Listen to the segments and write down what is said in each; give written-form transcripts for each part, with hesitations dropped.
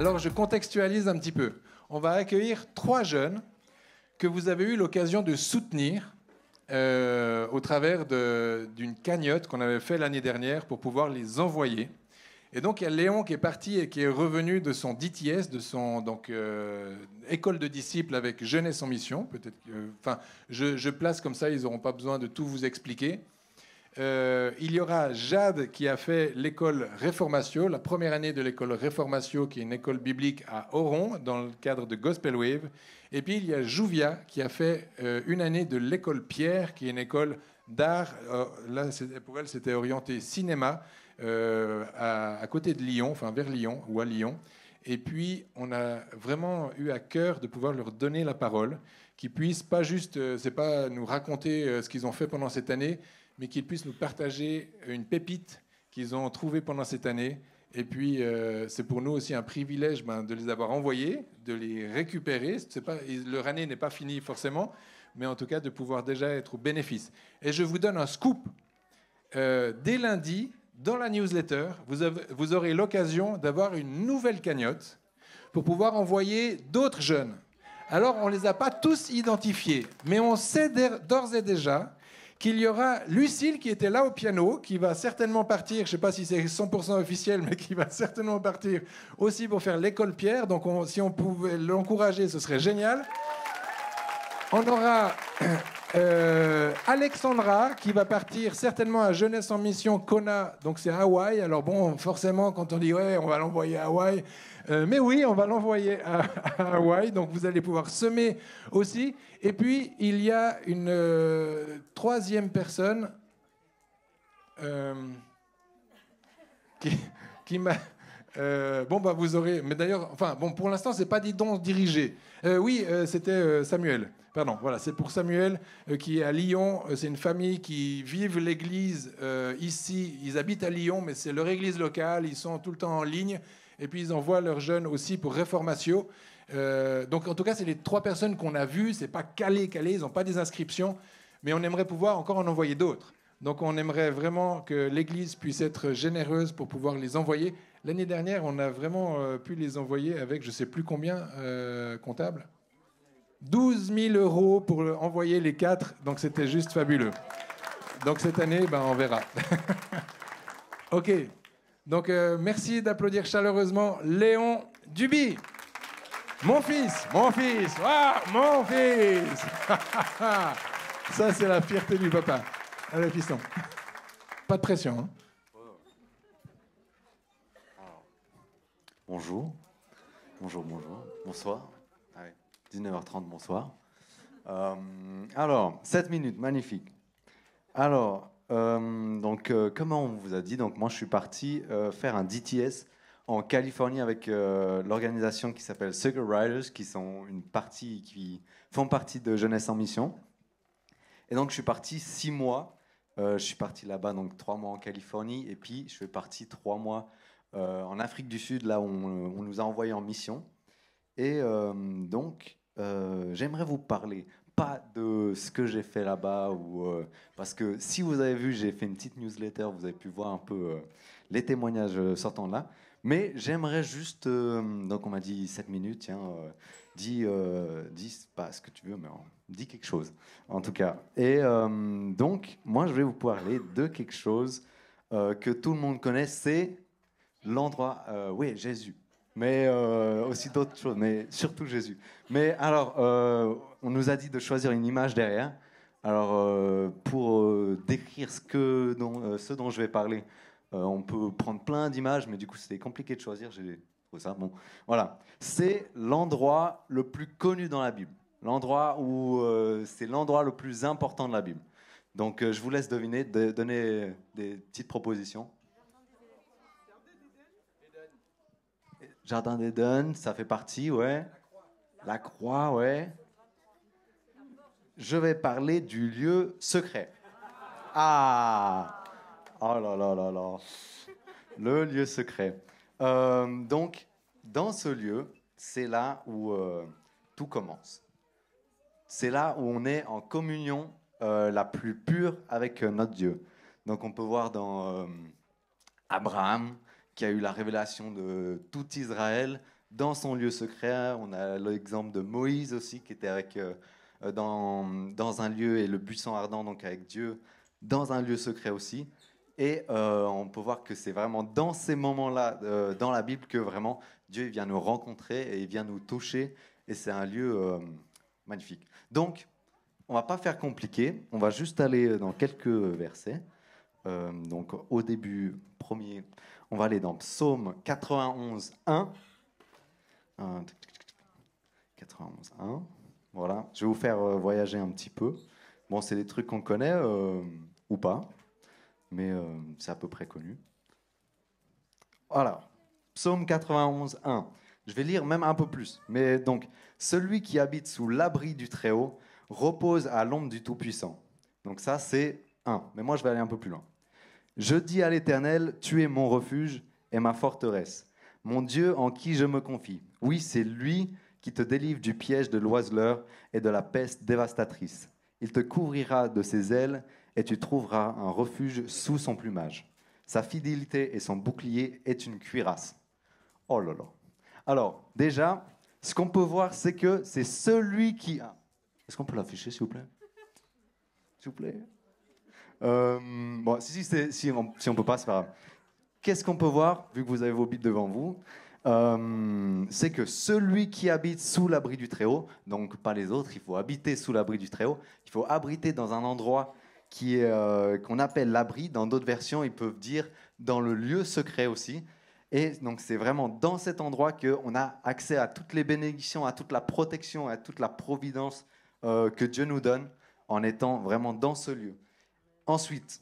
Alors, je contextualise un petit peu. On va accueillir 3 jeunes que vous avez eu l'occasion de soutenir au travers d'une cagnotte qu'on avait fait l'année dernière pour pouvoir les envoyer. Et donc, il y a Léon qui est parti et qui est revenu de son DTS, de son école de disciples avec Jeunesse en Mission. Peut-être je place comme ça, ils n'auront pas besoin de tout vous expliquer. Il y aura Jade qui a fait l'école Réformatio, la première année de l'école Réformatio, qui est une école biblique à Oron, dans le cadre de Gospel Wave. Et puis il y a Jouvia qui a fait une année de l'école Pierre, qui est une école d'art. Là, pour elle, c'était orienté cinéma, à côté de Lyon, enfin vers Lyon ou à Lyon. Et puis, on a vraiment eu à cœur de pouvoir leur donner la parole, qu'ils puissent pas juste, c'est pas nous raconter ce qu'ils ont fait pendant cette année, mais qu'ils puissent nous partager une pépite qu'ils ont trouvée pendant cette année. Et puis, c'est pour nous aussi un privilège de les avoir envoyés, de les récupérer. Leur année n'est pas finie forcément, mais en tout cas de pouvoir déjà être au bénéfice. Et je vous donne un scoop. Dès lundi, dans la newsletter, vous aurez l'occasion d'avoir une nouvelle cagnotte pour pouvoir envoyer d'autres jeunes. Alors, on ne les a pas tous identifiés, mais on sait d'ores et déjà qu'il y aura Lucille qui était là au piano, qui va certainement partir, je ne sais pas si c'est 100% officiel, mais qui va certainement partir aussi pour faire l'école Pierre. Donc si on pouvait l'encourager, ce serait génial. On aura Alexandra qui va partir certainement à Jeunesse en Mission Kona, donc c'est Hawaï. Alors bon, forcément, quand on dit ouais, on va l'envoyer à Hawaï, mais oui, on va l'envoyer à Hawaï, donc vous allez pouvoir semer aussi. Et puis, il y a une troisième personne qui m'a... vous aurez... Mais d'ailleurs, pour l'instant, c'est pas des dons dirigés. C'était Samuel. Pardon, voilà, c'est pour Samuel qui est à Lyon. C'est une famille qui vivent l'église ici. Ils habitent à Lyon, mais c'est leur église locale. Ils sont tout le temps en ligne. Et puis, ils envoient leurs jeunes aussi pour Réformatio. Donc, en tout cas, c'est les 3 personnes qu'on a vues. C'est pas calé. Ils n'ont pas des inscriptions. Mais on aimerait pouvoir encore en envoyer d'autres. Donc, on aimerait vraiment que l'Église puisse être généreuse pour pouvoir les envoyer. L'année dernière, on a vraiment pu les envoyer avec, je ne sais plus combien, comptable. 12 000 € pour envoyer les 4. Donc, c'était juste fabuleux. Donc, cette année, on verra. OK. Donc, merci d'applaudir chaleureusement Léon Duby. Mon fils. Wow, mon fils. Ça, c'est la fierté du papa. Allez, fiston. Pas de pression. Hein. Bonjour. Bonsoir. Allez, 19h30, bonsoir. Alors, 7 minutes, magnifique. Alors, comment on vous a dit, donc moi je suis parti faire un DTS en Californie avec l'organisation qui s'appelle Circle Riders, qui font partie de Jeunesse en Mission. Et donc je suis parti 6 mois. Je suis parti là-bas, donc 3 mois en Californie, et puis je suis parti 3 mois en Afrique du Sud, là où on nous a envoyés en mission. Et j'aimerais vous parler, pas de ce que j'ai fait là-bas, parce que si vous avez vu, j'ai fait une petite newsletter, vous avez pu voir un peu les témoignages sortant de là. Mais j'aimerais juste, donc on m'a dit 7 minutes, tiens, dis pas ce que tu veux, mais dis quelque chose, en tout cas. Et donc, moi, je vais vous parler de quelque chose que tout le monde connaît, c'est l'endroit, oui, Jésus, mais aussi d'autres choses, mais surtout Jésus. Mais alors, on nous a dit de choisir une image derrière. Alors, pour décrire ce dont je vais parler, on peut prendre plein d'images, mais du coup, c'était compliqué de choisir. J'ai trouvé ça. Bon, voilà. C'est l'endroit le plus connu dans la Bible. L'endroit où c'est l'endroit le plus important de la Bible. Donc, je vous laisse deviner, donner des petites propositions. Jardin d'Éden, ça fait partie, ouais. La croix, ouais. Je vais parler du lieu secret. Ah! Oh là là là là. Le lieu secret. Donc, dans ce lieu, c'est là où tout commence. C'est là où on est en communion la plus pure avec notre Dieu. Donc, on peut voir dans Abraham, qui a eu la révélation de tout Israël, dans son lieu secret. On a l'exemple de Moïse aussi, qui était dans un lieu, et le buisson ardent, donc avec Dieu, dans un lieu secret aussi. Et on peut voir que c'est vraiment dans ces moments-là, dans la Bible, que vraiment Dieu il vient nous rencontrer et il vient nous toucher. Et c'est un lieu magnifique. Donc, on va pas faire compliqué. On va juste aller dans quelques versets. Donc, au début, premier, on va aller dans Psaume 91, 1. 91, 1. Voilà. Je vais vous faire voyager un petit peu. Bon, c'est des trucs qu'on connaît ou pas. Mais c'est à peu près connu. Voilà, Psaume 91, 1. Je vais lire même un peu plus. Mais donc, celui qui habite sous l'abri du Très-Haut repose à l'ombre du Tout-Puissant. Donc ça, c'est 1. Mais moi, je vais aller un peu plus loin. Je dis à l'Éternel, tu es mon refuge et ma forteresse, mon Dieu en qui je me confie. Oui, c'est lui qui te délivre du piège de l'oiseleur et de la peste dévastatrice. Il te couvrira de ses ailes et tu trouveras un refuge sous son plumage. Sa fidélité et son bouclier est une cuirasse. Oh là là. Alors, déjà, ce qu'on peut voir, c'est que c'est celui qui... Est-ce qu'on peut l'afficher, s'il vous plaît? S'il vous plaît. Bon, si on ne peut pas, c'est pas grave. Qu'est-ce qu'on peut voir, vu que vous avez vos Bibles devant vous? C'est que celui qui habite sous l'abri du Très-Haut, donc pas les autres, il faut habiter sous l'abri du Très-Haut, il faut abriter dans un endroit qu'on appelle l'abri. Dans d'autres versions, ils peuvent dire dans le lieu secret aussi. Et donc c'est vraiment dans cet endroit qu'on a accès à toutes les bénédictions, à toute la protection, à toute la providence que Dieu nous donne en étant vraiment dans ce lieu. Ensuite,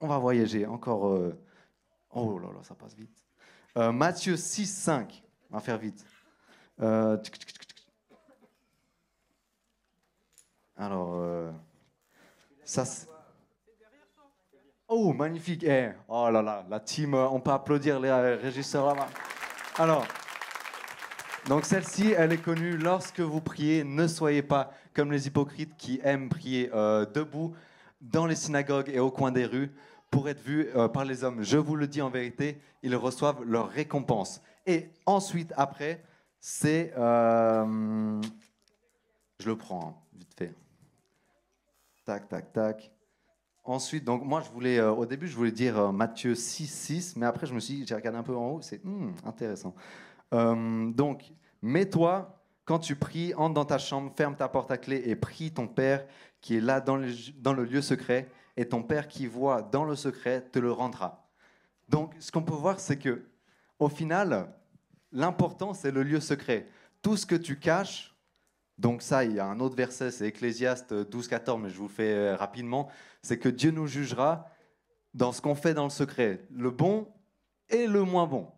on va voyager encore. Oh là là, ça passe vite. Matthieu 6, 5. On va faire vite. Alors, ça. Oh, magnifique. Oh là là, la team, on peut applaudir les régisseurs là-bas. Alors, donc celle-ci, elle est connue. Lorsque vous priez, ne soyez pas comme les hypocrites qui aiment prier debout dans les synagogues et au coin des rues pour être vus par les hommes. Je vous le dis en vérité, ils reçoivent leur récompense. Et ensuite, après, c'est... je le prends, vite fait. Tac, tac, tac. Ensuite, donc moi, au début, je voulais dire Matthieu 6, 6, mais après, j'ai regardé un peu en haut, c'est intéressant. Donc, mets-toi, quand tu pries, entre dans ta chambre, ferme ta porte à clé et prie ton Père qui est là dans le lieu secret, et ton Père qui voit dans le secret te le rendra. Donc, ce qu'on peut voir, c'est que, au final, l'important, c'est le lieu secret. Tout ce que tu caches, donc ça, il y a un autre verset, c'est Ecclésiaste 12, 14, mais je vous le fais rapidement, c'est que Dieu nous jugera dans ce qu'on fait dans le secret, le bon et le moins bon.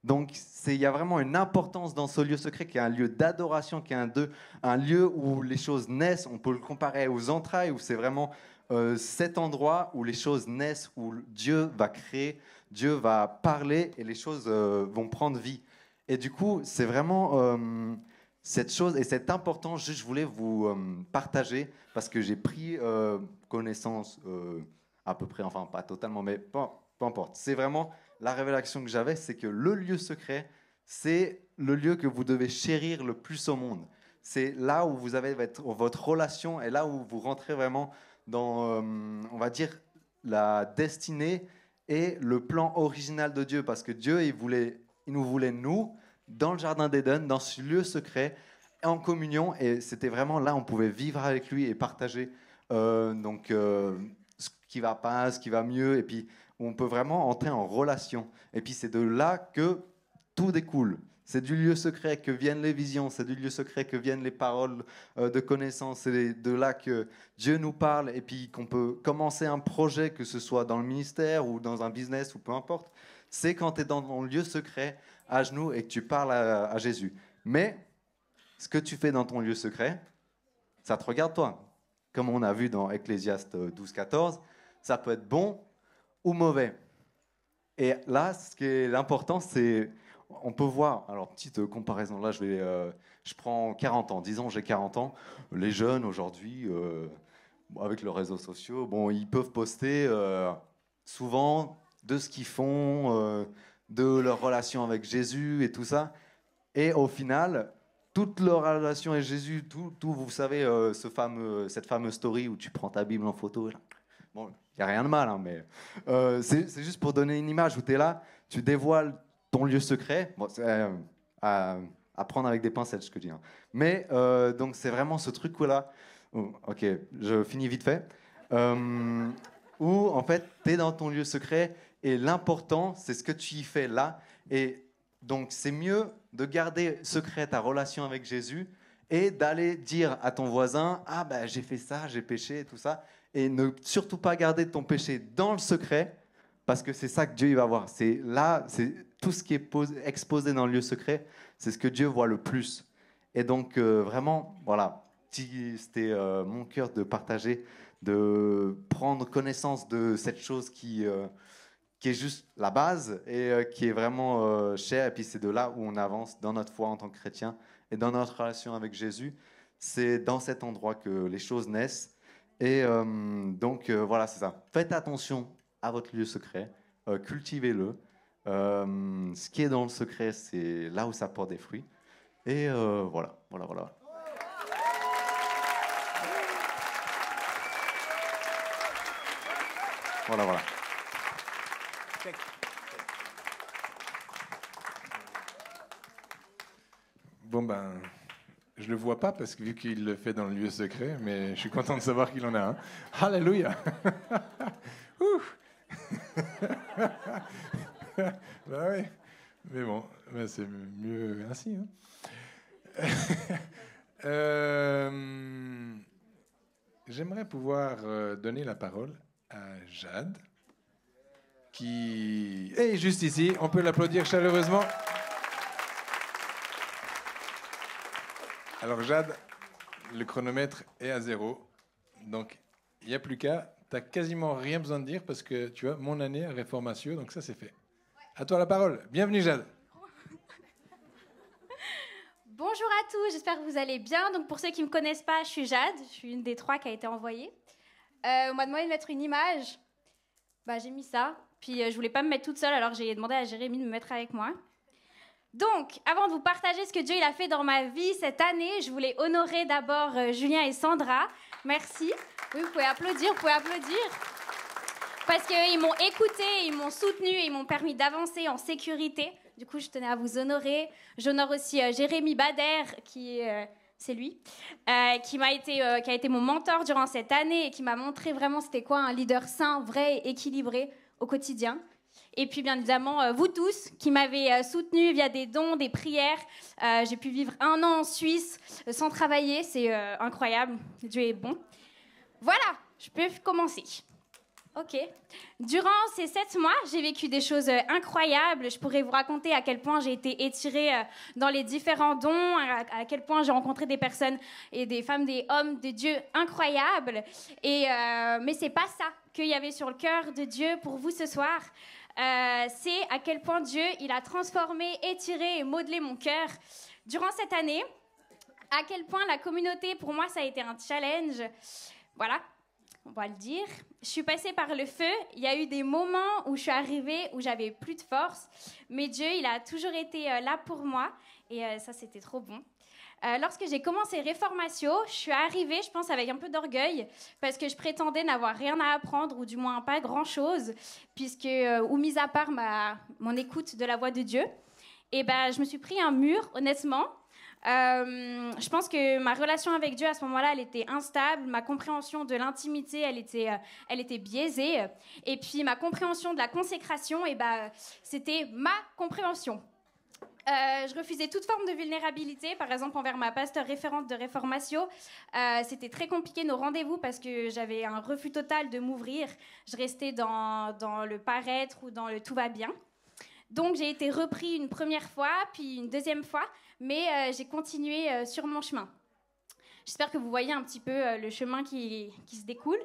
Donc, il y a vraiment une importance dans ce lieu secret qui est un lieu d'adoration, qui est un lieu où les choses naissent. On peut le comparer aux entrailles, où c'est vraiment cet endroit où les choses naissent, où Dieu va créer, Dieu va parler et les choses vont prendre vie. Et du coup, c'est vraiment cette chose et cette importance, je voulais vous partager parce que j'ai pris connaissance à peu près, enfin pas totalement, mais peu importe. C'est vraiment la révélation que j'avais, c'est que le lieu secret, c'est le lieu que vous devez chérir le plus au monde. C'est là où vous avez votre relation et là où vous rentrez vraiment dans, on va dire, la destinée et le plan original de Dieu. Parce que Dieu, il nous voulait, nous, dans le jardin d'Éden, dans ce lieu secret, en communion. Et c'était vraiment là où on pouvait vivre avec lui et partager ce qui va pas, ce qui va mieux. Et puis, on peut vraiment entrer en relation. Et puis, c'est de là que tout découle. C'est du lieu secret que viennent les visions, c'est du lieu secret que viennent les paroles de connaissance, c'est de là que Dieu nous parle et puis qu'on peut commencer un projet, que ce soit dans le ministère ou dans un business ou peu importe. C'est quand tu es dans ton lieu secret, à genoux, et que tu parles à Jésus. Mais ce que tu fais dans ton lieu secret, ça te regarde toi. Comme on a vu dans Ecclésiaste 12, 14, ça peut être bon ou mauvais. Et là, ce qui est l'important, c'est... On peut voir, alors petite comparaison, là je prends 40 ans, disons j'ai 40 ans, les jeunes aujourd'hui, avec leurs réseaux sociaux, bon, ils peuvent poster souvent de ce qu'ils font, de leur relation avec Jésus et tout ça, Et au final, toute leur relation avec Jésus, tout vous savez, cette fameuse story où tu prends ta Bible en photo. Bon, il n'y a rien de mal, hein, mais c'est juste pour donner une image où tu es là, tu dévoiles ton lieu secret. Bon, c'est à prendre avec des pincettes, ce que je dis. Hein. Mais donc, c'est vraiment ce truc-là. Oh, ok, je finis vite fait. Où, en fait, tu es dans ton lieu secret et l'important, c'est ce que tu y fais là. Et donc, c'est mieux de garder secret ta relation avec Jésus et d'aller dire à ton voisin « Ah, ben, j'ai fait ça, j'ai péché, et tout ça ». Et ne surtout pas garder ton péché dans le secret, parce que c'est ça que Dieu il va voir. C'est là, c'est tout ce qui est exposé dans le lieu secret, c'est ce que Dieu voit le plus. Et donc, vraiment, voilà, c'était mon cœur de partager, de prendre connaissance de cette chose qui est juste la base et qui est vraiment chère. Et puis, c'est de là où on avance dans notre foi en tant que chrétien et dans notre relation avec Jésus. C'est dans cet endroit que les choses naissent. Et donc, voilà, c'est ça. Faites attention à votre lieu secret, cultivez-le. Ce qui est dans le secret, c'est là où ça porte des fruits. Et voilà. Voilà. Bon, ben, je le vois pas parce que vu qu'il le fait dans le lieu secret, mais je suis content de savoir qu'il en a un. Alléluia. Bah oui. Mais bon, ben c'est mieux ainsi. Hein. J'aimerais pouvoir donner la parole à Jade, qui est juste ici. On peut l'applaudir chaleureusement. Alors Jade, le chronomètre est à 0, donc il n'y a plus qu'à. Tu n'as quasiment rien besoin de dire parce que tu vois, mon année à Réformatio, donc ça c'est fait. À toi la parole. Bienvenue Jade. Bonjour à tous, j'espère que vous allez bien. Donc pour ceux qui ne me connaissent pas, je suis Jade, je suis une des 3 qui a été envoyée. On m'a demandé de mettre une image, j'ai mis ça. Puis je voulais pas me mettre toute seule, alors j'ai demandé à Jérémy de me mettre avec moi. Donc, avant de vous partager ce que Dieu il a fait dans ma vie cette année, je voulais honorer d'abord Julien et Sandra. Merci. Oui, vous pouvez applaudir. Parce qu'ils m'ont écouté, ils m'ont soutenu, ils m'ont permis d'avancer en sécurité. Du coup, je tenais à vous honorer. J'honore aussi Jérémy Bader, c'est lui, qui a été mon mentor durant cette année et qui m'a montré vraiment c'était quoi un leader sain, vrai et équilibré au quotidien. Et puis, bien évidemment, vous tous qui m'avez soutenu via des dons, des prières. J'ai pu vivre 1 an en Suisse sans travailler. C'est incroyable. Dieu est bon. Voilà, je peux commencer. Ok. Durant ces 7 mois, j'ai vécu des choses incroyables. Je pourrais vous raconter à quel point j'ai été étirée dans les différents dons, à quel point j'ai rencontré des personnes et des femmes, des hommes de Dieu incroyables. Mais c'est pas ça qu'il y avait sur le cœur de Dieu pour vous ce soir. C'est à quel point Dieu il a transformé, étiré et modelé mon cœur durant cette année. À quel point la communauté, pour moi, ça a été un challenge. Voilà. On va le dire. Je suis passée par le feu. Il y a eu des moments où je suis arrivée, où j'avais plus de force. Mais Dieu, il a toujours été là pour moi. Et ça, c'était trop bon. Lorsque j'ai commencé Réformatio, je suis arrivée, je pense, avec un peu d'orgueil, parce que je prétendais n'avoir rien à apprendre, ou du moins pas grand-chose, ou mis à part mon écoute de la voix de Dieu. Et je me suis pris un mur, honnêtement. Je pense que ma relation avec Dieu à ce moment-là, elle était instable. Ma compréhension de l'intimité, elle était biaisée. Et puis ma compréhension de la consécration, c'était ma compréhension. Je refusais toute forme de vulnérabilité, par exemple envers ma pasteur référente de Réformatio. C'était très compliqué nos rendez-vous parce que j'avais un refus total de m'ouvrir. Je restais dans le paraître ou dans le tout va bien. Donc j'ai été repris une première fois, puis une deuxième fois, mais j'ai continué sur mon chemin. J'espère que vous voyez un petit peu le chemin qui se découle.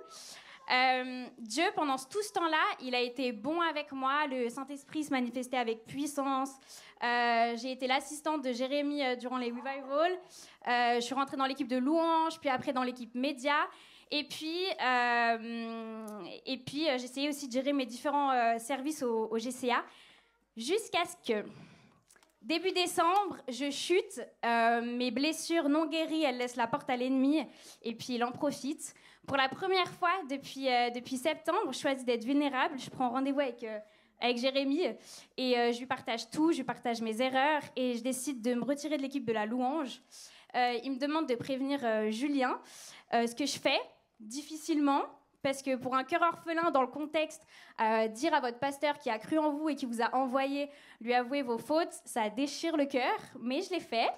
Dieu, pendant tout ce temps-là, il a été bon avec moi. Le Saint-Esprit se manifestait avec puissance. J'ai été l'assistante de Jérémy durant les revivals. Je suis rentrée dans l'équipe de louange, puis après dans l'équipe média. Et puis j'essayais aussi de gérer mes différents services au GCA. Jusqu'à ce que Début décembre, je chute. Mes blessures non guéries, elles laissent la porte à l'ennemi. Et puis, il en profite. Pour la première fois depuis septembre, je choisis d'être vulnérable. Je prends rendez-vous avec Jérémy. Et je lui partage tout. Je lui partage mes erreurs. Et je décide de me retirer de l'équipe de la louange. Il me demande de prévenir Julien. Ce que je fais, difficilement. Parce que pour un cœur orphelin, dans le contexte, dire à votre pasteur qui a cru en vous et qui vous a envoyé lui avouer vos fautes, ça déchire le cœur. Mais je l'ai fait.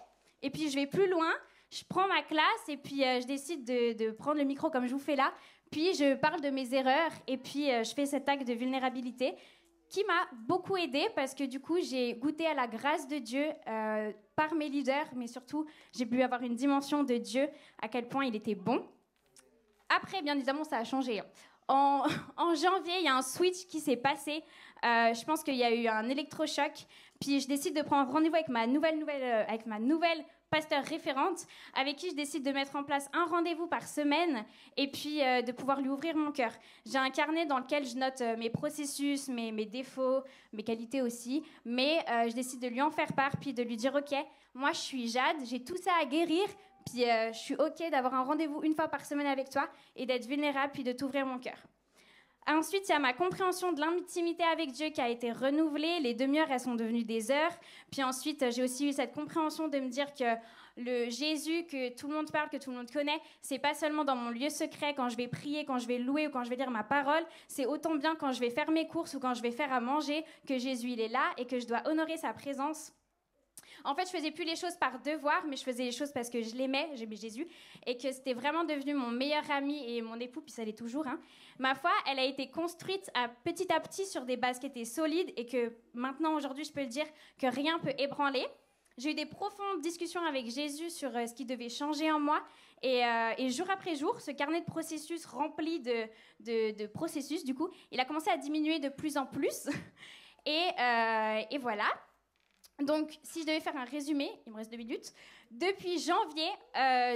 Et puis, je vais plus loin. Je prends ma classe et puis je décide de prendre le micro comme je vous fais là. Puis, je parle de mes erreurs et puis je fais cet acte de vulnérabilité qui m'a beaucoup aidée parce que du coup, j'ai goûté à la grâce de Dieu par mes leaders. Mais surtout, j'ai pu avoir une dimension de Dieu, à quel point il était bon. Après, bien évidemment, ça a changé. En janvier, il y a un switch qui s'est passé. Je pense qu'il y a eu un électrochoc. Puis je décide de prendre rendez-vous avec ma nouvelle pasteur référente, avec qui je décide de mettre en place un rendez-vous par semaine et puis de pouvoir lui ouvrir mon cœur. J'ai un carnet dans lequel je note mes processus, mes défauts, mes qualités aussi. Mais je décide de lui en faire part, puis de lui dire « Ok, moi, je suis Jade, j'ai tout ça à guérir. » Puis je suis OK d'avoir un rendez-vous une fois par semaine avec toi et d'être vulnérable, puis de t'ouvrir mon cœur. Ensuite, il y a ma compréhension de l'intimité avec Dieu qui a été renouvelée. Les demi-heures, elles sont devenues des heures. Puis ensuite, j'ai aussi eu cette compréhension de me dire que le Jésus que tout le monde parle, que tout le monde connaît, c'est pas seulement dans mon lieu secret, quand je vais prier, quand je vais louer ou quand je vais dire ma parole. C'est autant bien quand je vais faire mes courses ou quand je vais faire à manger que Jésus, il est là et que je dois honorer sa présence. En fait, je faisais plus les choses par devoir, mais je faisais les choses parce que je l'aimais, j'aimais Jésus, et que c'était vraiment devenu mon meilleur ami et mon époux, puis ça l'est toujours. Hein. Ma foi, elle a été construite petit à petit sur des bases qui étaient solides, et que maintenant, aujourd'hui, je peux le dire, que rien peut ébranler. J'ai eu des profondes discussions avec Jésus sur ce qui devait changer en moi, et jour après jour, ce carnet de processus rempli de processus, du coup, il a commencé à diminuer de plus en plus, et voilà. Donc, si je devais faire un résumé, il me reste 2 minutes. Depuis janvier,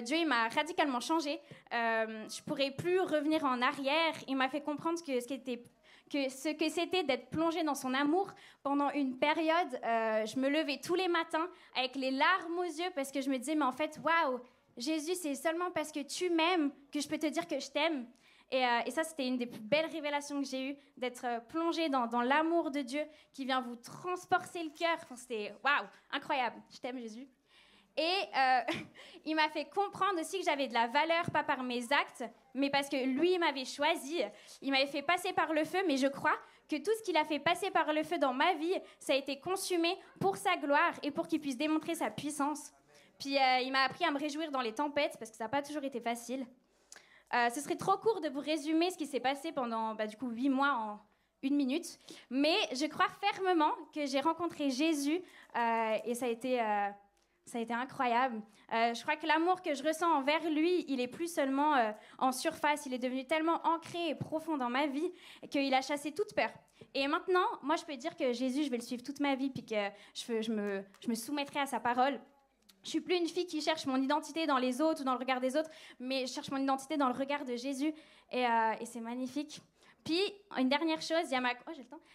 Dieu il m'a radicalement changé. Je pourrais plus revenir en arrière. Il m'a fait comprendre ce que c'était d'être plongée dans son amour pendant une période. Je me levais tous les matins avec les larmes aux yeux parce que je me disais, mais en fait, waouh, Jésus, c'est seulement parce que tu m'aimes que je peux te dire que je t'aime. Et ça, c'était une des plus belles révélations que j'ai eues, d'être plongée dans l'amour de Dieu qui vient vous transporter le cœur. Enfin, c'était waouh, incroyable. Je t'aime, Jésus. Et il m'a fait comprendre aussi que j'avais de la valeur, pas par mes actes, mais parce que lui, il m'avait choisi. Il m'avait fait passer par le feu, mais je crois que tout ce qu'il a fait passer par le feu dans ma vie, ça a été consumé pour sa gloire et pour qu'il puisse démontrer sa puissance. Puis il m'a appris à me réjouir dans les tempêtes, parce que ça n'a pas toujours été facile. Ce serait trop court de vous résumer ce qui s'est passé pendant 8 mois en 1 minute. Mais je crois fermement que j'ai rencontré Jésus et ça a été incroyable. Je crois que l'amour que je ressens envers lui, il est plus seulement en surface. Il est devenu tellement ancré et profond dans ma vie qu'il a chassé toute peur. Et maintenant, moi, je peux dire que Jésus, je vais le suivre toute ma vie puis que je me soumettrai à sa parole. Je suis plus une fille qui cherche mon identité dans les autres ou dans le regard des autres, mais je cherche mon identité dans le regard de Jésus et c'est magnifique. Puis, une dernière chose, il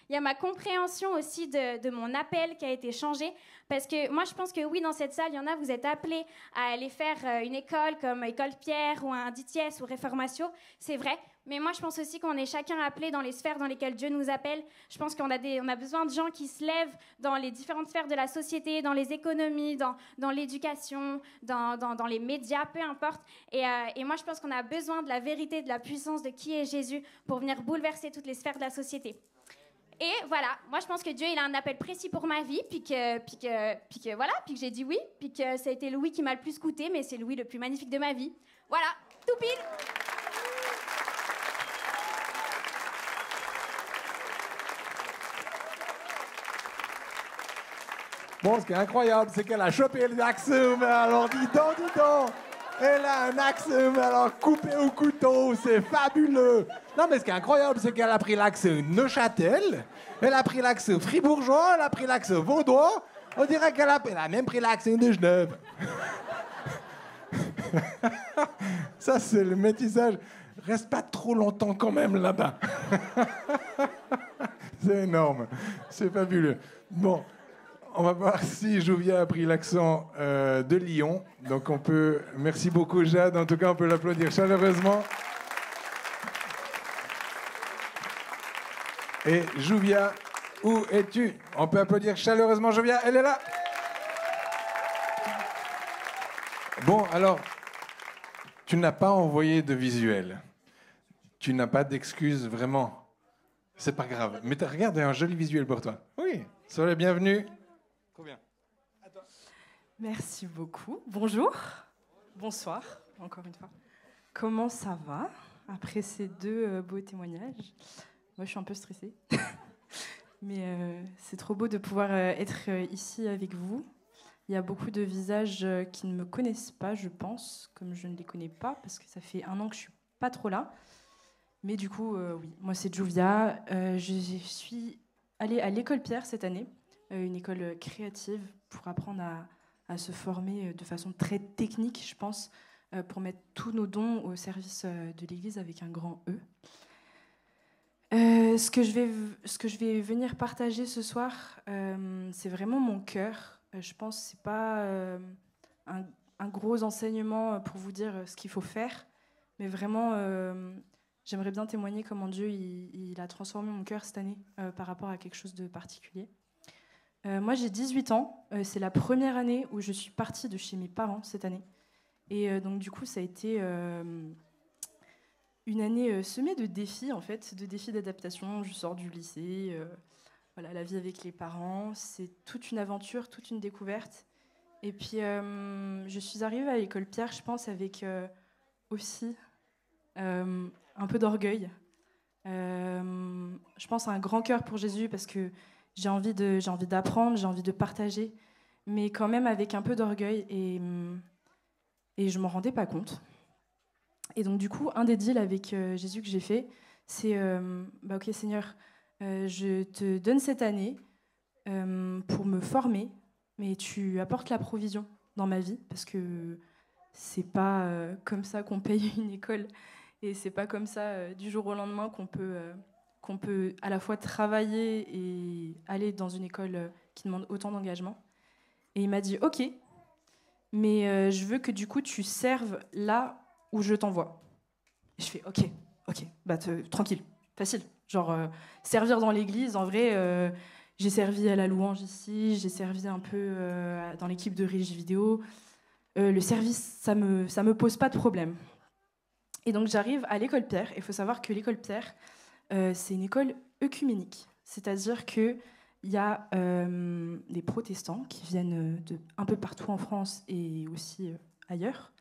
y a ma compréhension aussi de mon appel qui a été changé. Parce que moi, je pense que oui, dans cette salle, il y en a, vous êtes appelés à aller faire une école comme École Pierre ou un DTS ou Réformatio. C'est vrai. Mais moi, je pense aussi qu'on est chacun appelé dans les sphères dans lesquelles Dieu nous appelle. Je pense qu'on a besoin de gens qui se lèvent dans les différentes sphères de la société, dans les économies, dans l'éducation, dans les médias, peu importe. Et moi, je pense qu'on a besoin de la vérité, de la puissance de qui est Jésus pour venir bouleverser toutes les sphères de la société. Et voilà, moi je pense que Dieu il a un appel précis pour ma vie, puis que j'ai dit oui, puis que ça a été le oui qui m'a le plus coûté, mais c'est le oui le plus magnifique de ma vie. Voilà, tout pile. Bon, ce qui est incroyable, c'est qu'elle a chopé l'axe, mais alors dis donc, elle a un axe, mais alors coupé au couteau, c'est fabuleux. Non, mais ce qui est incroyable, c'est qu'elle a pris l'axe Neuchâtel, elle a pris l'axe fribourgeois, elle a pris l'axe vaudois, on dirait qu'elle a même pris l'axe de Genève. Ça, c'est le métissage. Reste pas trop longtemps quand même là-bas. C'est énorme, c'est fabuleux. Bon. On va voir si Jouvia a pris l'accent de Lyon. Donc on peut... Merci beaucoup Jade, en tout cas on peut l'applaudir chaleureusement. Et Jouvia, où es-tu? On peut applaudir chaleureusement Jouvia, elle est là. Bon, alors, tu n'as pas envoyé de visuel. Tu n'as pas d'excuses, vraiment. C'est pas grave. Mais regarde, il y a un joli visuel pour toi. Oui, sois le bienvenu. Trop bien. Merci beaucoup. Bonjour. Bonsoir, encore une fois. Comment ça va après ces deux beaux témoignages? Moi, je suis un peu stressée. Mais c'est trop beau de pouvoir être ici avec vous. Il y a beaucoup de visages qui ne me connaissent pas, je pense, comme je ne les connais pas, parce que ça fait 1 an que je suis pas trop là. Mais du coup, oui, moi c'est Jouvia. Je suis allée à l'école Pierre cette année, une école créative pour apprendre à se former de façon très technique, je pense, pour mettre tous nos dons au service de l'Église avec un grand E. Ce que je vais venir partager ce soir, c'est vraiment mon cœur. Je pense que ce n'est pas un gros enseignement pour vous dire ce qu'il faut faire, mais vraiment, j'aimerais bien témoigner comment Dieu il a transformé mon cœur cette année par rapport à quelque chose de particulier. Moi, j'ai 18 ans. C'est la première année où je suis partie de chez mes parents cette année. Et donc, du coup, ça a été une année semée de défis, en fait, de défis d'adaptation. Je sors du lycée, voilà, la vie avec les parents, c'est toute une aventure, toute une découverte. Et puis, je suis arrivée à l'école Pierre, je pense, avec aussi un peu d'orgueil. Je pense à un grand cœur pour Jésus parce que j'ai envie d'apprendre, j'ai envie de partager, mais quand même avec un peu d'orgueil et je m'en rendais pas compte. Et donc du coup, un des deals avec Jésus que j'ai fait, c'est ok Seigneur, je te donne cette année pour me former, mais tu apportes la provision dans ma vie parce que c'est pas comme ça qu'on paye une école et c'est pas comme ça du jour au lendemain qu'on peut à la fois travailler et aller dans une école qui demande autant d'engagement. Et il m'a dit ok, mais je veux que du coup tu serves là où je t'envoie. Et je fais ok, bah tranquille, facile. Genre servir dans l'église, en vrai, j'ai servi à la louange ici, j'ai servi un peu dans l'équipe de régie vidéo. Le service, ça me pose pas de problème. Et donc j'arrive à l'école Pierre. Il faut savoir que l'école Pierre, c'est une école œcuménique. C'est-à-dire qu'il y a des protestants qui viennent de un peu partout en France et aussi ailleurs.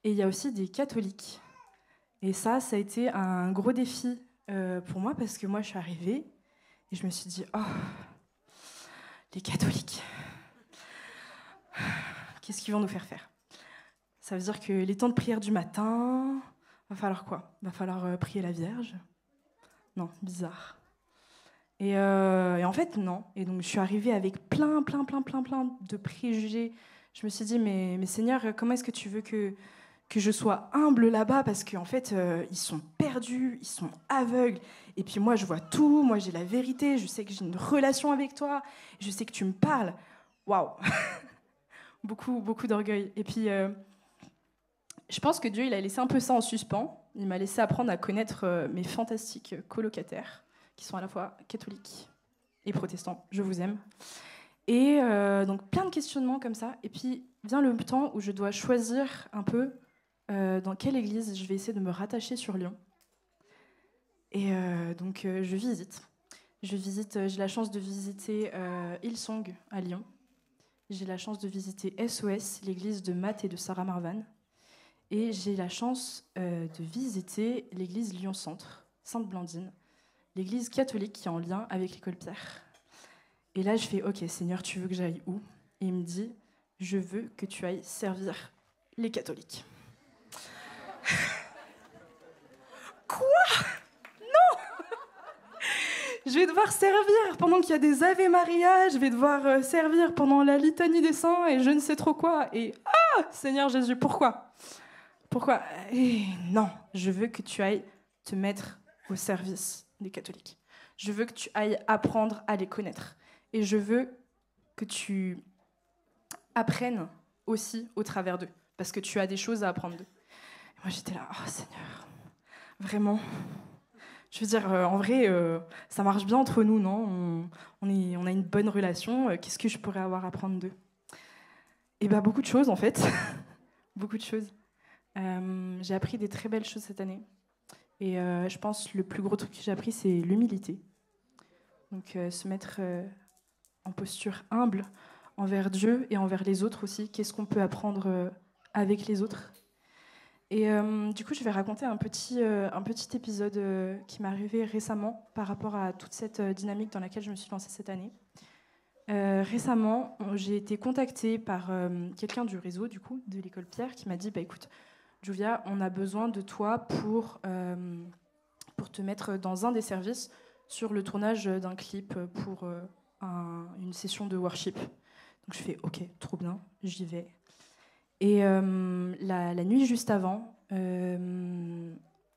Et il y a aussi des catholiques. Et ça a été un gros défi pour moi parce que moi, je suis arrivée et je me suis dit, oh, les catholiques, qu'est-ce qu'ils vont nous faire faire? Ça veut dire que les temps de prière du matin, va falloir quoi? Va falloir prier la Vierge? Non, bizarre. Et en fait, non. Et donc, je suis arrivée avec plein de préjugés. Je me suis dit, mais Seigneur, comment est-ce que tu veux que je sois humble là-bas? Parce qu'en fait, ils sont perdus, ils sont aveugles. Et puis moi, je vois tout. Moi, j'ai la vérité. Je sais que j'ai une relation avec toi. Je sais que tu me parles. Waouh. Beaucoup d'orgueil. Et puis, je pense que Dieu, il a laissé un peu ça en suspens. Il m'a laissé apprendre à connaître mes fantastiques colocataires, qui sont à la fois catholiques et protestants. Je vous aime. Et donc, plein de questionnements comme ça. Et puis, vient le temps où je dois choisir un peu dans quelle église je vais essayer de me rattacher sur Lyon. Et donc, je visite. J'ai la chance de visiter Hillsong à Lyon. J'ai la chance de visiter SOS, l'église de Matt et de Sarah Marvan. Et j'ai la chance de visiter l'église Lyon-Centre, Sainte-Blandine, l'église catholique qui est en lien avec l'école Pierre. Et là, je fais « Ok, Seigneur, tu veux que j'aille où ?» Et il me dit « Je veux que tu ailles servir les catholiques. » Quoi? Non. Je vais devoir servir pendant qu'il y a des Ave Maria, je vais devoir servir pendant la litanie des saints et je ne sais trop quoi. Et Seigneur Jésus, pourquoi? Et non, je veux que tu ailles te mettre au service des catholiques. Je veux que tu ailles apprendre à les connaître. Et je veux que tu apprennes aussi au travers d'eux, parce que tu as des choses à apprendre d'eux. Et moi, j'étais là, oh Seigneur, vraiment. Je veux dire, en vrai, ça marche bien entre nous, non? On a une bonne relation. Qu'est-ce que je pourrais avoir à apprendre d'eux? Et bien, beaucoup de choses, en fait. Beaucoup de choses. J'ai appris des très belles choses cette année. Et je pense le plus gros truc que j'ai appris, c'est l'humilité. Donc, se mettre en posture humble envers Dieu et envers les autres aussi. Qu'est-ce qu'on peut apprendre avec les autres? Et du coup, je vais raconter un petit épisode qui m'est arrivé récemment par rapport à toute cette dynamique dans laquelle je me suis lancée cette année. Récemment, j'ai été contactée par quelqu'un du réseau, du coup, de l'école Pierre, qui m'a dit, écoute, Juvia, on a besoin de toi pour te mettre dans un des services sur le tournage d'un clip pour une session de worship. Donc je fais, ok, trop bien, j'y vais. Et la nuit juste avant, on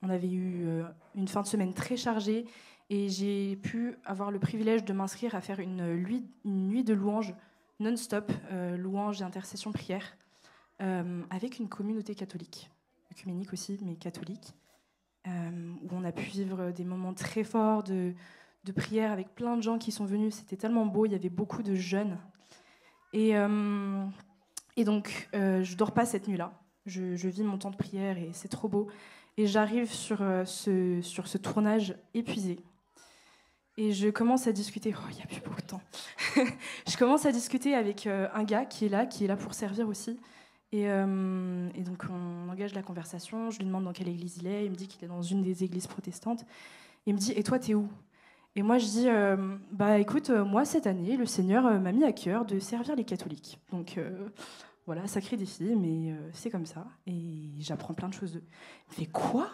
avait eu une fin de semaine très chargée et j'ai pu avoir le privilège de m'inscrire à faire une nuit de louanges non-stop, louanges et intercession prière, avec une communauté catholique, œcuménique aussi, mais catholique, où on a pu vivre des moments très forts de prière avec plein de gens qui sont venus. C'était tellement beau, il y avait beaucoup de jeunes. Et donc, je dors pas cette nuit-là. Je vis mon temps de prière et c'est trop beau. Et j'arrive sur ce tournage épuisée. Et je commence à discuter. Oh, il n'y a plus beaucoup de temps. Je commence à discuter avec un gars qui est là pour servir aussi. Et donc, on engage la conversation. Je lui demande dans quelle église il est. Il me dit qu'il est dans une des églises protestantes. Il me dit, et toi, t'es où? Et moi, je dis, écoute, moi, cette année, le Seigneur m'a mis à cœur de servir les catholiques. Donc, voilà, sacré défi, mais c'est comme ça. Et j'apprends plein de choses d'eux. Il me fait, quoi?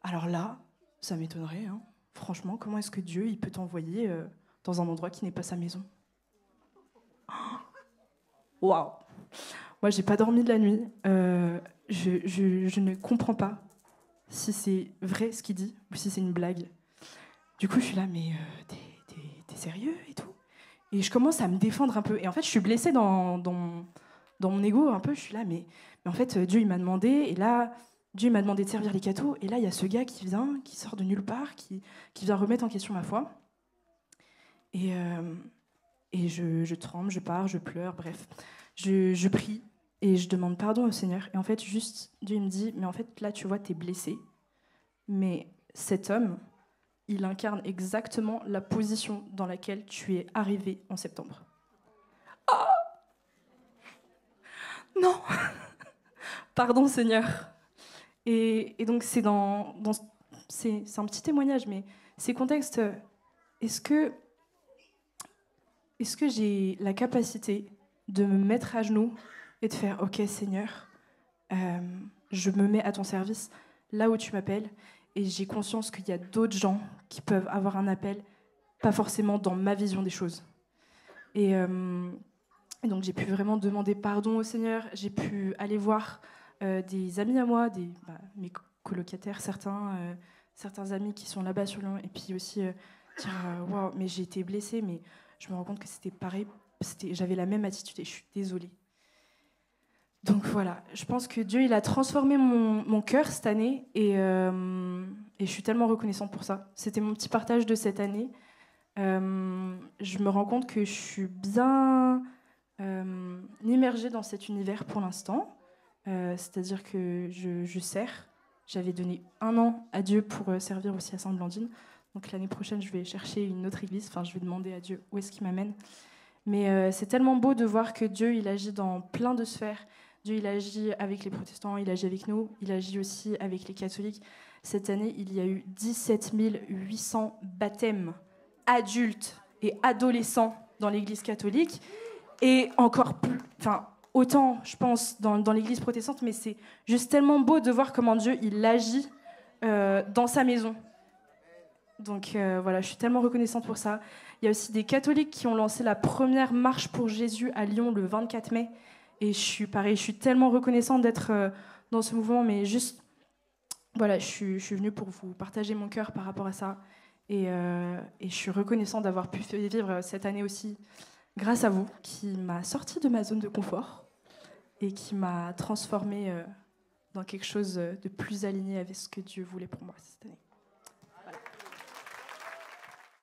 Alors là, ça m'étonnerait, hein. Franchement, comment est-ce que Dieu il peut t'envoyer dans un endroit qui n'est pas sa maison? Waouh! Moi, j'ai pas dormi de la nuit. Je ne comprends pas si c'est vrai ce qu'il dit ou si c'est une blague. Du coup, je suis là, mais t'es sérieux et tout? Et je commence à me défendre un peu. Et en fait, je suis blessée dans mon ego un peu. Je suis là, mais en fait, Dieu, il m'a demandé. Et là, Dieu m'a demandé de servir les cathos. Et là, il y a ce gars qui vient, qui sort de nulle part, qui vient remettre en question ma foi. Et je tremble, je pars, je pleure, bref. Je prie et je demande pardon au Seigneur. Et en fait, juste, Dieu il me dit, mais en fait, là, tu vois, t'es blessé. Mais cet homme, il incarne exactement la position dans laquelle tu es arrivé en septembre. Oh non. Pardon, Seigneur. Et donc, c'est c'est un petit témoignage, mais ces contextes, est-ce que j'ai la capacité de me mettre à genoux et de faire « Ok, Seigneur, je me mets à ton service là où tu m'appelles » et j'ai conscience qu'il y a d'autres gens qui peuvent avoir un appel, pas forcément dans ma vision des choses. Et donc, j'ai pu vraiment demander pardon au Seigneur. J'ai pu aller voir des amis à moi, mes colocataires, certains amis qui sont là-bas sur Lyon, et puis aussi dire « Waouh, mais j'ai été blessée, mais je me rends compte que c'était pareil, j'avais la même attitude et je suis désolée. » Donc voilà, je pense que Dieu il a transformé mon cœur cette année et je suis tellement reconnaissante pour ça. C'était mon petit partage de cette année. Je me rends compte que je suis bien immergée dans cet univers pour l'instant. C'est-à-dire que je sers. J'avais donné 1 an à Dieu pour servir aussi à Sainte-Blandine. Donc l'année prochaine, je vais chercher une autre église. Enfin, je vais demander à Dieu où est-ce qu'il m'amène. Mais c'est tellement beau de voir que Dieu, il agit dans plein de sphères. Dieu, il agit avec les protestants, il agit avec nous, il agit aussi avec les catholiques. Cette année, il y a eu 17 800 baptêmes adultes et adolescents dans l'église catholique. Et encore plus, autant, je pense, dans l'église protestante, mais c'est juste tellement beau de voir comment Dieu, il agit dans sa maison. Donc voilà, je suis tellement reconnaissante pour ça. Il y a aussi des catholiques qui ont lancé la première marche pour Jésus à Lyon le 24 mai. Et je suis tellement reconnaissante d'être dans ce mouvement, mais juste, voilà, je suis venue pour vous partager mon cœur par rapport à ça. Et je suis reconnaissante d'avoir pu vivre cette année aussi grâce à vous, qui m'a sorti de ma zone de confort et qui m'a transformée dans quelque chose de plus aligné avec ce que Dieu voulait pour moi cette année.